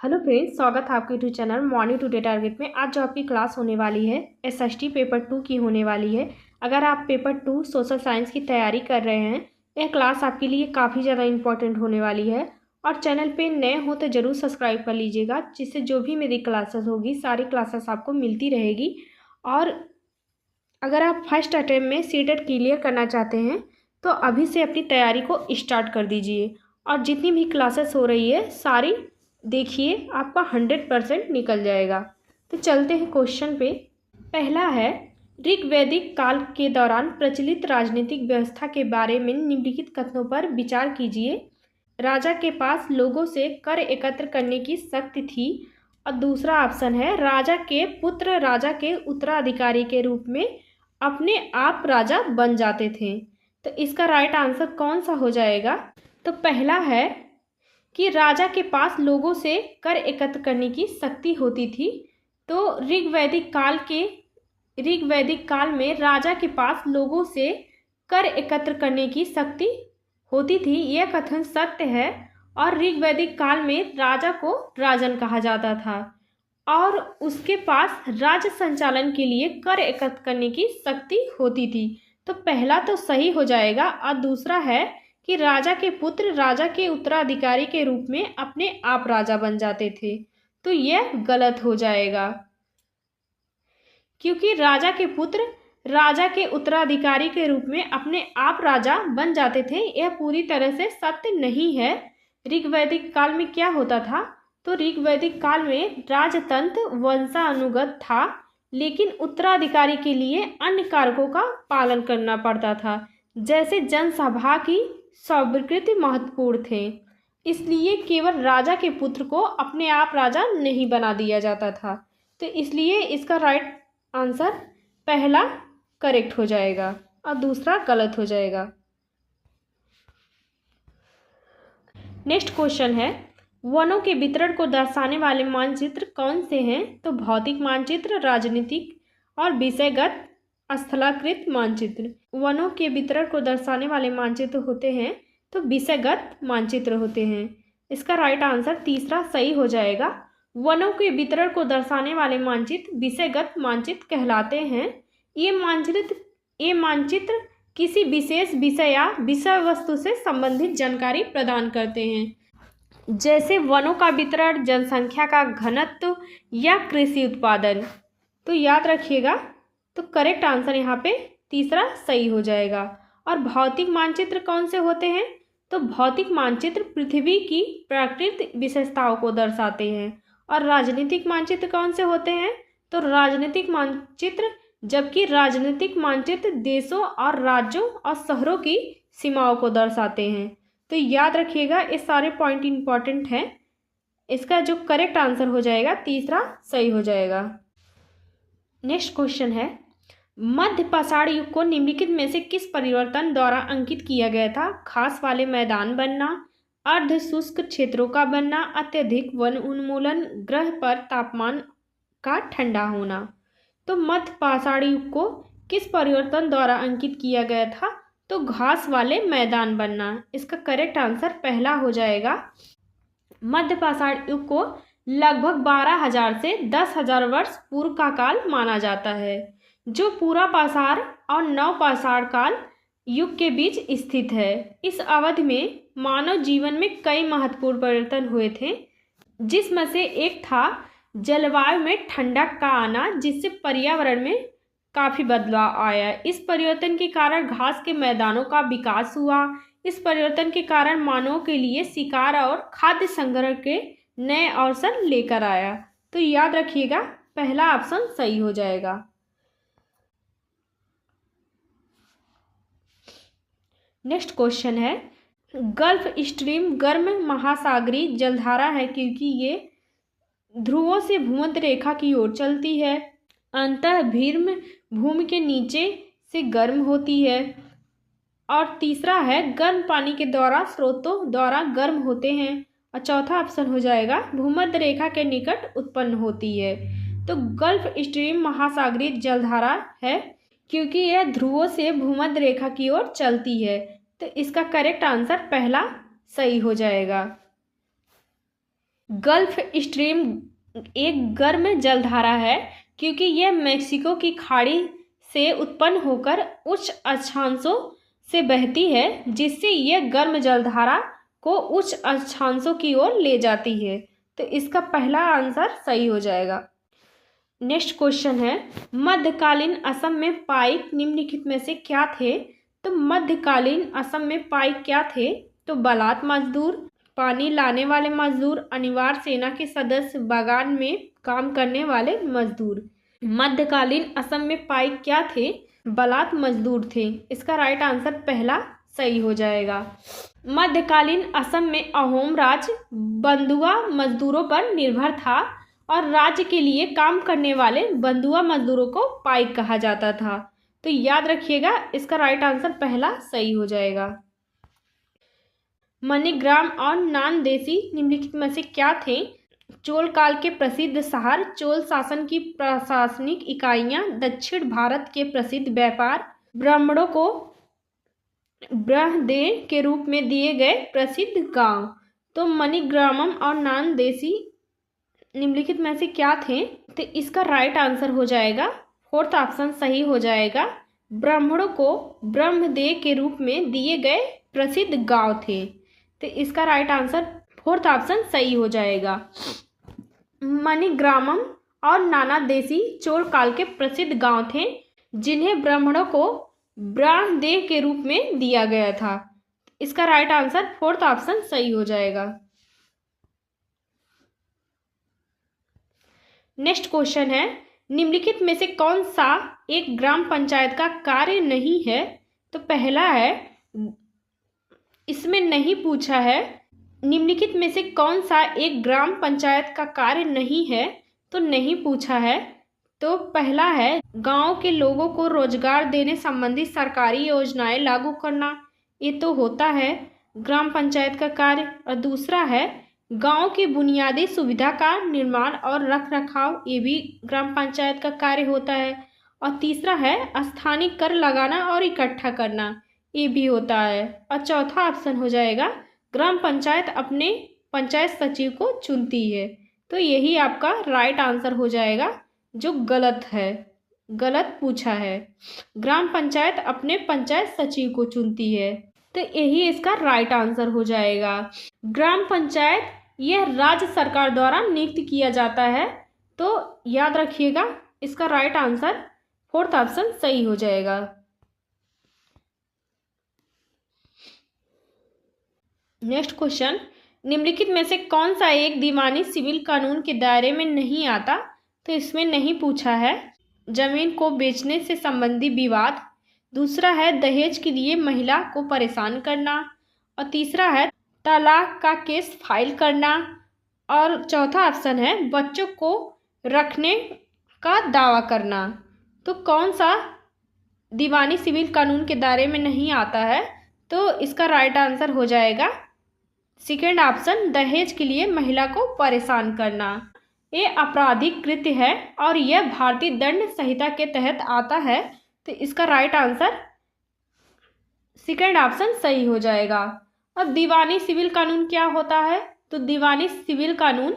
Hello friends, स्वागत है आपके YouTube channel morning today target में। आज जो आपकी क्लास होने वाली है एसएसटी पेपर 2 की होने वाली है। अगर आप पेपर 2 सोशल साइंस की तैयारी कर रहे हैं, यह क्लास आपके लिए काफ़ी ज़्यादा इंपॉर्टेंट होने वाली है। और चैनल पे नए हो तो ज़रूर सब्सक्राइब कर लीजिएगा, जिससे जो भी मेरी क्लासेस होगी सारी क्लासेस आपको मिलती रहेगी। और अगर आप फर्स्ट अटेम्प्ट में सीटेट क्लियर करना चाहते हैं तो अभी से अपनी तैयारी को स्टार्ट कर दीजिए। और जितनी भी क्लासेस हो रही है सारी देखिए, आपका 100% निकल जाएगा। तो चलते हैं क्वेश्चन पे। पहला है, ऋग्वैदिक काल के दौरान प्रचलित राजनीतिक व्यवस्था के बारे में निम्नलिखित कथनों पर विचार कीजिए। राजा के पास लोगों से कर एकत्र करने की शक्ति थी। और दूसरा ऑप्शन है, राजा के पुत्र राजा के उत्तराधिकारी के रूप में अपने आप राजा बन जाते थे। तो इसका राइट आंसर कौन सा हो जाएगा? तो पहला है कि राजा के पास लोगों से कर एकत्र करने की शक्ति होती थी। तो ऋग्वैदिक काल में राजा के पास लोगों से कर एकत्र करने की शक्ति होती थी, यह कथन सत्य है। और ऋग्वैदिक काल में राजा को राजन कहा जाता था और उसके पास राज्य संचालन के लिए कर एकत्र करने की शक्ति होती थी। तो पहला तो सही हो जाएगा। और दूसरा है कि राजा के पुत्र राजा के उत्तराधिकारी के रूप में अपने आप राजा बन जाते थे। तो यह गलत हो जाएगा, क्योंकि राजा के पुत्र राजा के उत्तराधिकारी के रूप में अपने आप राजा बन जाते थे, यह पूरी तरह से सत्य नहीं है। ऋग्वैदिक काल में क्या होता था? तो ऋग्वैदिक काल में राजतंत्र वंशानुगत था, लेकिन उत्तराधिकारी के लिए अन्य कारकों का पालन करना पड़ता था, जैसे जनसभा की स्वीकृति महत्वपूर्ण थे। इसलिए केवल राजा के पुत्र को अपने आप राजा नहीं बना दिया जाता था। तो इसलिए इसका राइट आंसर पहला करेक्ट हो जाएगा और दूसरा गलत हो जाएगा। नेक्स्ट क्वेश्चन है, वनों के वितरण को दर्शाने वाले मानचित्र कौन से हैं? तो भौतिक मानचित्र, राजनीतिक और विषयगत स्थलाकृत मानचित्र। वनों के वितरण को दर्शाने वाले मानचित्र होते हैं तो विषयगत मानचित्र होते हैं। इसका राइट आंसर तीसरा सही हो जाएगा। वनों के वितरण को दर्शाने वाले मानचित्र विषयगत मानचित्र कहलाते हैं। ये मानचित्र किसी विशेष विषय या विषय वस्तु से संबंधित जानकारी प्रदान करते हैं, जैसे वनों का वितरण, जनसंख्या का घनत्व या कृषि उत्पादन। तो याद रखिएगा, तो करेक्ट आंसर यहाँ पे तीसरा सही हो जाएगा। और भौतिक मानचित्र कौन से होते हैं? तो भौतिक मानचित्र पृथ्वी की प्राकृतिक विशेषताओं को दर्शाते हैं। और राजनीतिक मानचित्र कौन से होते हैं? तो राजनीतिक मानचित्र देशों और राज्यों और शहरों की सीमाओं को दर्शाते हैं। तो याद रखिएगा, ये सारे पॉइंट इंपॉर्टेंट हैं। इसका जो करेक्ट आंसर हो जाएगा तीसरा सही हो जाएगा। नेक्स्ट क्वेश्चन है, मध्य पाषाण युग को निम्नलिखित में से किस परिवर्तन द्वारा अंकित किया गया था? घास वाले मैदान बनना, अर्ध शुष्क क्षेत्रों का बनना, अत्यधिक वन उन्मूलन, ग्रह पर तापमान का ठंडा होना। तो मध्य पाषाण युग को किस परिवर्तन द्वारा अंकित किया गया था? तो घास वाले मैदान बनना। इसका करेक्ट आंसर पहला हो जाएगा। मध्य पाषाण युग को लगभग 12,000 से 10,000 वर्ष पूर्व का काल माना जाता है, जो पूरा पाषाण और नव पाषाण काल युग के बीच स्थित है। इस अवधि में मानव जीवन में कई महत्वपूर्ण परिवर्तन हुए थे, जिसमें से एक था जलवायु में ठंडक का आना, जिससे पर्यावरण में काफ़ी बदलाव आया। इस परिवर्तन के कारण घास के मैदानों का विकास हुआ। इस परिवर्तन के कारण मानवों के लिए शिकार और खाद्य संग्रह के नए अवसर लेकर आया। तो याद रखिएगा, पहला ऑप्शन सही हो जाएगा। नेक्स्ट क्वेश्चन है, गल्फ स्ट्रीम गर्म महासागरीय जलधारा है, क्योंकि ये ध्रुवों से भूमध्य रेखा की ओर चलती है, अंतः भीर्म भूमि के नीचे से गर्म होती है। और तीसरा है, गर्म पानी के द्वारा स्रोतों द्वारा गर्म होते हैं। और चौथा ऑप्शन हो जाएगा, भूमध्य रेखा के निकट उत्पन्न होती है। तो गल्फ स्ट्रीम महासागरीय जलधारा है, क्योंकि यह ध्रुवों से भूमध्य रेखा की ओर चलती है। तो इसका करेक्ट आंसर पहला सही हो जाएगा। गल्फ स्ट्रीम एक गर्म जलधारा है क्योंकि यह मेक्सिको की खाड़ी से उत्पन्न होकर उच्च अक्षांशों से बहती है, जिससे यह गर्म जलधारा को उच्च अक्षांशों की ओर ले जाती है। तो इसका पहला आंसर सही हो जाएगा। नेक्स्ट क्वेश्चन है, मध्यकालीन असम में पाइक निम्नलिखित में से क्या थे? तो मध्यकालीन असम में पाइक क्या थे? तो बलात मजदूर, पानी लाने वाले मजदूर, अनिवार्य सेना के सदस्य, बागान में काम करने वाले मजदूर। मध्यकालीन असम में पाइक क्या थे? बलात मजदूर थे। इसका राइट आंसर पहला सही हो जाएगा। मध्यकालीन असम में अहोम राज्य बंधुआ मजदूरों पर निर्भर था और राज्य के लिए काम करने वाले बंधुआ मजदूरों को पाइक कहा जाता था। तो याद रखिएगा, इसका राइट आंसर पहला सही हो जाएगा। मणिग्राम और नानदेसी निम्नलिखित में से क्या थे? चोल काल के प्रसिद्ध शहर, चोल शासन की प्रशासनिक इकाइयां, दक्षिण भारत के प्रसिद्ध व्यापार, ब्राह्मणों को ब्रहदेव के रूप में दिए गए प्रसिद्ध गांव। तो मणिग्रामम और नानदेसी निम्नलिखित में से क्या थे? तो इसका राइट आंसर हो जाएगा, फोर्थ ऑप्शन सही हो जाएगा, ब्राह्मणों को ब्रह्मदेव के रूप में दिए गए प्रसिद्ध गांव थे। तो इसका राइट आंसर फोर्थ ऑप्शन सही हो जाएगा। मणिग्रामम और नानादेसी चोल काल के प्रसिद्ध गांव थे जिन्हें ब्राह्मणों को ब्रह्मदेव के रूप में दिया गया था। इसका राइट आंसर फोर्थ ऑप्शन सही हो जाएगा। नेक्स्ट क्वेश्चन है, निम्नलिखित में से कौन सा एक ग्राम पंचायत का कार्य नहीं है? तो पहला है, इसमें नहीं पूछा है निम्नलिखित में से कौन सा एक ग्राम पंचायत का कार्य नहीं है, तो नहीं पूछा है। तो पहला है, गांव के लोगों को रोजगार देने संबंधी सरकारी योजनाएं लागू करना, ये तो होता है ग्राम पंचायत का कार्य। और दूसरा है, गांव की बुनियादी सुविधा का निर्माण और रख रखाव, ये भी ग्राम पंचायत का कार्य होता है। और तीसरा है, स्थानीय कर लगाना और इकट्ठा करना, ये भी होता है। और चौथा ऑप्शन हो जाएगा, ग्राम पंचायत अपने पंचायत सचिव को चुनती है। तो यही आपका राइट आंसर हो जाएगा, जो गलत है, गलत पूछा है। ग्राम पंचायत अपने पंचायत सचिव को चुनती है, तो यही इसका राइट आंसर हो जाएगा। ग्राम पंचायत यह राज्य सरकार द्वारा नियुक्त किया जाता है। तो याद रखिएगा, इसका राइट आंसर फोर्थ ऑप्शन सही हो जाएगा। नेक्स्ट क्वेश्चन, निम्नलिखित में से कौन सा एक दीवानी सिविल कानून के दायरे में नहीं आता? तो इसमें नहीं पूछा है, जमीन को बेचने से संबंधी विवाद, दूसरा है दहेज के लिए महिला को परेशान करना, और तीसरा है तलाक का केस फाइल करना, और चौथा ऑप्शन है बच्चों को रखने का दावा करना। तो कौन सा दीवानी सिविल कानून के दायरे में नहीं आता है? तो इसका राइट आंसर हो जाएगा सेकेंड ऑप्शन, दहेज के लिए महिला को परेशान करना। ये आपराधिक कृत्य है और यह भारतीय दंड संहिता के तहत आता है। तो इसका राइट आंसर सेकेंड ऑप्शन सही हो जाएगा। अब दीवानी सिविल कानून क्या होता है? तो दीवानी सिविल कानून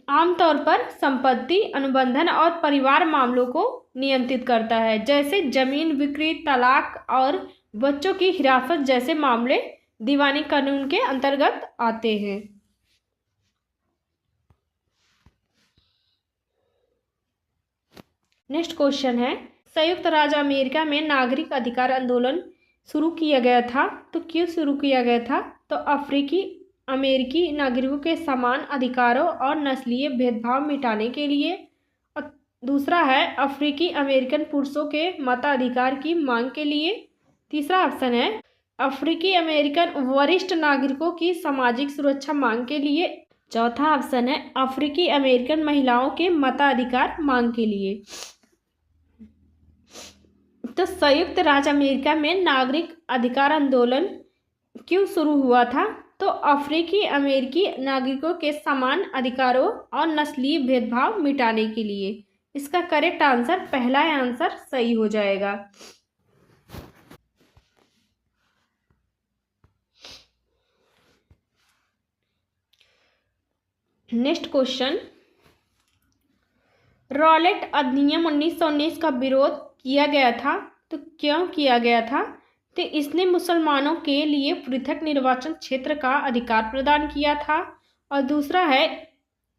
आमतौर पर संपत्ति, अनुबंधन और परिवार मामलों को नियंत्रित करता है, जैसे जमीन बिक्री, तलाक और बच्चों की हिरासत जैसे मामले दीवानी कानून के अंतर्गत आते हैं। नेक्स्ट क्वेश्चन है, संयुक्त राज्य अमेरिका में नागरिक अधिकार आंदोलन शुरू किया गया था, तो क्यों शुरू किया गया था? तो अफ्रीकी अमेरिकी नागरिकों के समान अधिकारों और नस्लीय भेदभाव मिटाने के लिए। और दूसरा है अफ्रीकी अमेरिकन पुरुषों के मताधिकार की मांग के लिए। तीसरा ऑप्शन है अफ्रीकी अमेरिकन वरिष्ठ नागरिकों की सामाजिक सुरक्षा मांग के लिए। चौथा ऑप्शन है अफ्रीकी अमेरिकन महिलाओं के मताधिकार मांग के लिए। तो संयुक्त राज्य अमेरिका में नागरिक अधिकार आंदोलन क्यों शुरू हुआ था? तो अफ्रीकी अमेरिकी नागरिकों के समान अधिकारों और नस्लीय भेदभाव मिटाने के लिए। इसका करेक्ट आंसर पहला आंसर सही हो जाएगा। नेक्स्ट क्वेश्चन, रॉलेट अधिनियम 1919 का विरोध किया गया था, तो क्यों किया गया था? तो इसने मुसलमानों के लिए पृथक निर्वाचन क्षेत्र का अधिकार प्रदान किया था। और दूसरा है,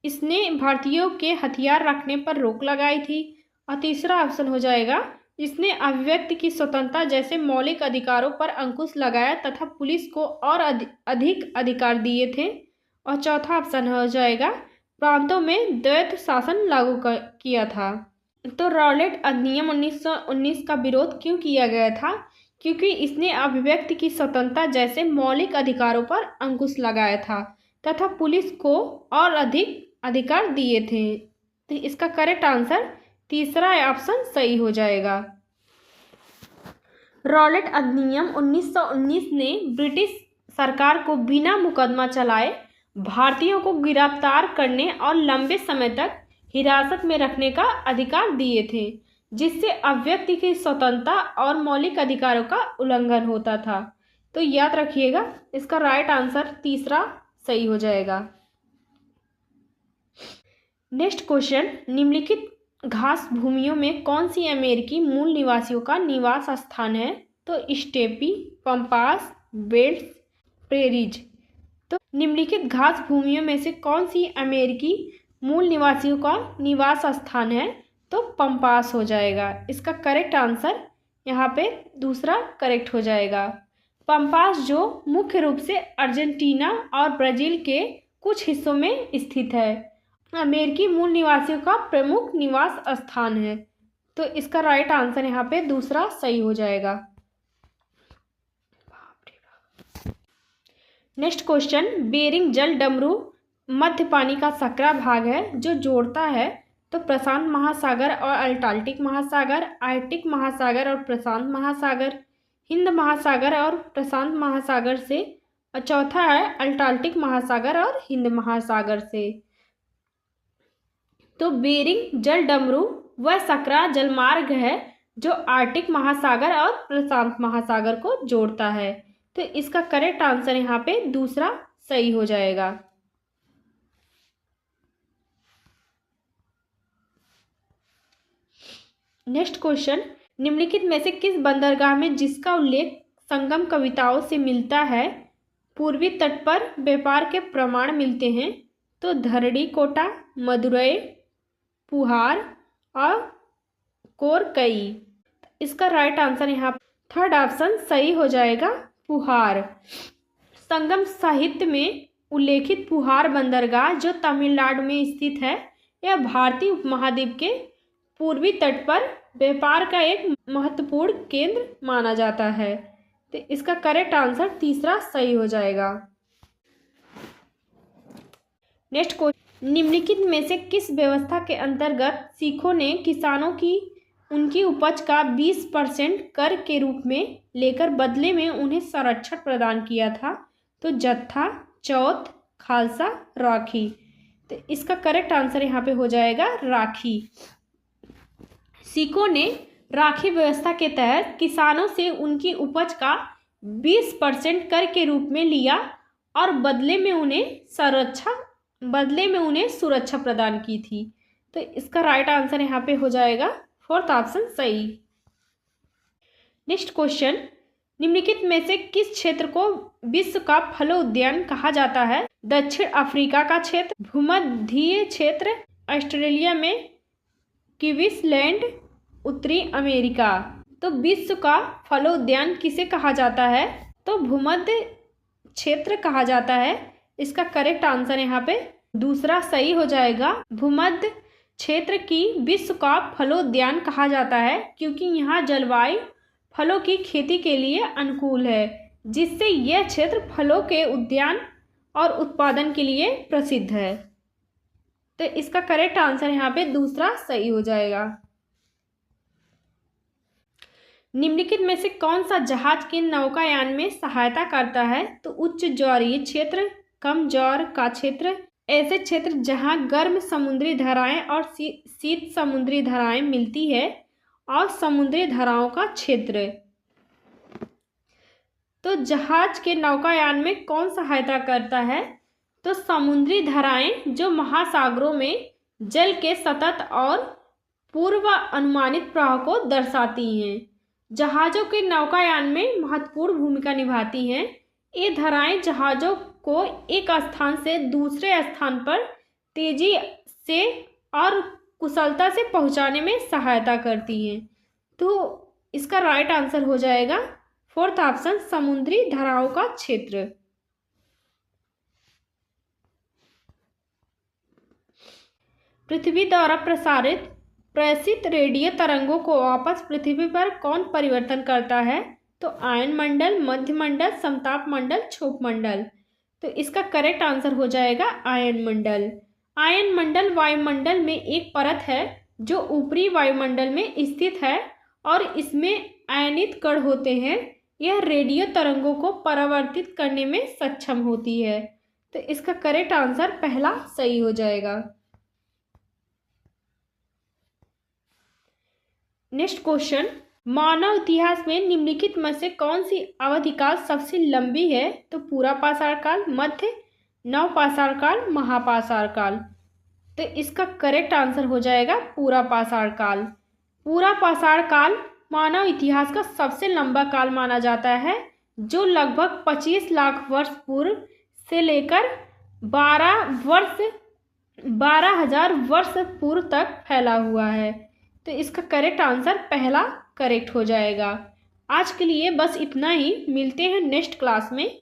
इसने भारतीयों के हथियार रखने पर रोक लगाई थी। और तीसरा ऑप्शन हो जाएगा, इसने अभिव्यक्ति की स्वतंत्रता जैसे मौलिक अधिकारों पर अंकुश लगाया तथा पुलिस को और अधिक अधिकार दिए थे। और चौथा ऑप्शन हो जाएगा, प्रांतों में द्वैत शासन लागू किया था। तो रॉलेट अधिनियम 1919 का विरोध क्यों किया गया था? क्योंकि इसने अभिव्यक्ति की स्वतंत्रता जैसे मौलिक अधिकारों पर अंकुश लगाया था तथा पुलिस को और अधिक अधिकार दिए थे। तो इसका करेक्ट आंसर तीसरा ऑप्शन सही हो जाएगा। रॉलेट अधिनियम 1919 ने ब्रिटिश सरकार को बिना मुकदमा चलाए भारतीयों को गिरफ्तार करने और लंबे समय तक हिरासत में रखने का अधिकार दिए थे, जिससे अभिव्यक्ति की स्वतंत्रता और मौलिक अधिकारों का उल्लंघन होता था। तो याद रखिएगा, इसका राइट आंसर तीसरा सही हो जाएगा। नेक्स्ट क्वेश्चन, निम्नलिखित घास भूमियों में कौन सी अमेरिकी मूल निवासियों का निवास स्थान है? तो स्टेपी, पंपास, बेल्ट्स, प्रेरीज। तो निम्नलिखित घास भूमियों में से कौन सी अमेरिकी मूल निवासियों का निवास स्थान है? तो पंपास हो जाएगा। इसका करेक्ट आंसर यहाँ पे दूसरा करेक्ट हो जाएगा। पंपास जो मुख्य रूप से अर्जेंटीना और ब्राज़ील के कुछ हिस्सों में स्थित है, अमेरिकी मूल निवासियों का प्रमुख निवास स्थान है। तो इसका राइट आंसर यहाँ पे दूसरा सही हो जाएगा। नेक्स्ट क्वेश्चन, बेरिंग जल डमरू मध्य पानी का सकरा भाग है जो जोड़ता है तो प्रशांत महासागर और अटलांटिक महासागर, आर्कटिक महासागर और प्रशांत महासागर, हिंद महासागर और प्रशांत महासागर से, और चौथा है अटलांटिक महासागर और हिंद महासागर से। तो बेरिंग जल डमरू वह सकरा जलमार्ग है जो आर्कटिक महासागर और प्रशांत महासागर को जोड़ता है। तो इसका करेक्ट आंसर यहाँ पे दूसरा सही हो जाएगा। नेक्स्ट क्वेश्चन, निम्नलिखित में से किस बंदरगाह में जिसका उल्लेख संगम कविताओं से मिलता है पूर्वी तट पर व्यापार के प्रमाण मिलते हैं? तो धरड़ी कोटा, मदुरई, पुहार और कोरकई। इसका राइट आंसर यहाँ थर्ड ऑप्शन सही हो जाएगा, पुहार। संगम साहित्य में उल्लेखित पुहार बंदरगाह जो तमिलनाडु में स्थित है, यह भारतीय उपमहाद्वीप के पूर्वी तट पर व्यापार का एक महत्वपूर्ण केंद्र माना जाता है। तो इसका करेक्ट आंसर तीसरा सही हो जाएगा। नेक्स्ट क्वेश्चन, निम्नलिखित में से किस व्यवस्था के अंतर्गत सिखों ने किसानों की उनकी उपज का 20% कर के रूप में लेकर बदले में उन्हें संरक्षण प्रदान किया था? तो जत्था, चौथ, खालसा, राखी। तो इसका करेक्ट आंसर यहाँ पे हो जाएगा राखी। सिखों ने राखी व्यवस्था के तहत किसानों से उनकी उपज का 20% कर के रूप में लिया और बदले में उन्हें सुरक्षा प्रदान की थी। तो इसका राइट आंसर यहाँ पे हो जाएगा फोर्थ ऑप्शन सही। नेक्स्ट क्वेश्चन, निम्नलिखित में से किस क्षेत्र को विश्व का फलोद्यान कहा जाता है? दक्षिण अफ्रीका का क्षेत्र, भूमध्यीय क्षेत्र, ऑस्ट्रेलिया में क्वींसलैंड, उत्तरी अमेरिका। तो विश्व का फलोद्यान किसे कहा जाता है? तो भूमध्य क्षेत्र कहा जाता है। इसका करेक्ट आंसर यहाँ पे दूसरा सही हो जाएगा। भूमध्य क्षेत्र की विश्व का फलोद्यान कहा जाता है क्योंकि यहाँ जलवायु फलों की खेती के लिए अनुकूल है, जिससे यह क्षेत्र फलों के उद्यान और उत्पादन के लिए प्रसिद्ध है। तो इसका करेक्ट आंसर यहाँ पे दूसरा सही हो जाएगा। निम्नलिखित में से कौन सा जहाज के नौकायान में सहायता करता है? तो उच्च ज्वारीय क्षेत्र, कम ज्वार का क्षेत्र, ऐसे क्षेत्र जहां गर्म समुद्री धाराएं और शीत समुद्री धाराएं मिलती है, और समुद्री धाराओं का क्षेत्र। तो जहाज के नौकायान में कौन सहायता करता है? तो समुद्री धाराएं जो महासागरों में जल के सतत और पूर्व अनुमानित प्रवाह को दर्शाती हैं। जहाज़ों के नौकायान में महत्वपूर्ण भूमिका निभाती हैं। ये धाराएं जहाज़ों को एक स्थान से दूसरे स्थान पर तेजी से और कुशलता से पहुंचाने में सहायता करती हैं। तो इसका राइट आंसर हो जाएगा फोर्थ ऑप्शन, समुद्री धाराओं का क्षेत्र। पृथ्वी द्वारा प्रेषित रेडियो तरंगों को वापस पृथ्वी पर कौन परिवर्तन करता है? तो आयन मंडल, मध्य मंडल, समताप मंडल, क्षोभ मंडल। तो इसका करेक्ट आंसर हो जाएगा आयन मंडल। आयन मंडल वायुमंडल में एक परत है जो ऊपरी वायुमंडल में स्थित है और इसमें आयनित कण होते हैं। यह रेडियो तरंगों को परावर्तित करने में सक्षम होती है। तो इसका करेक्ट आंसर पहला सही हो जाएगा। नेक्स्ट क्वेश्चन, मानव इतिहास में निम्नलिखित में से कौन सी अवधिकाल सबसे लंबी है? तो पूरा पाषाण काल, मध्य, नवपाषाण काल, महापाषाण काल। तो इसका करेक्ट आंसर हो जाएगा पूरा पाषाण काल। पूरा पाषाण काल मानव इतिहास का सबसे लंबा काल माना जाता है, जो लगभग 25 लाख वर्ष पूर्व से लेकर 12,000 वर्ष पूर्व तक फैला हुआ है। तो इसका करेक्ट आंसर पहला करेक्ट हो जाएगा। आज के लिए बस इतना ही, मिलते हैं नेक्स्ट क्लास में।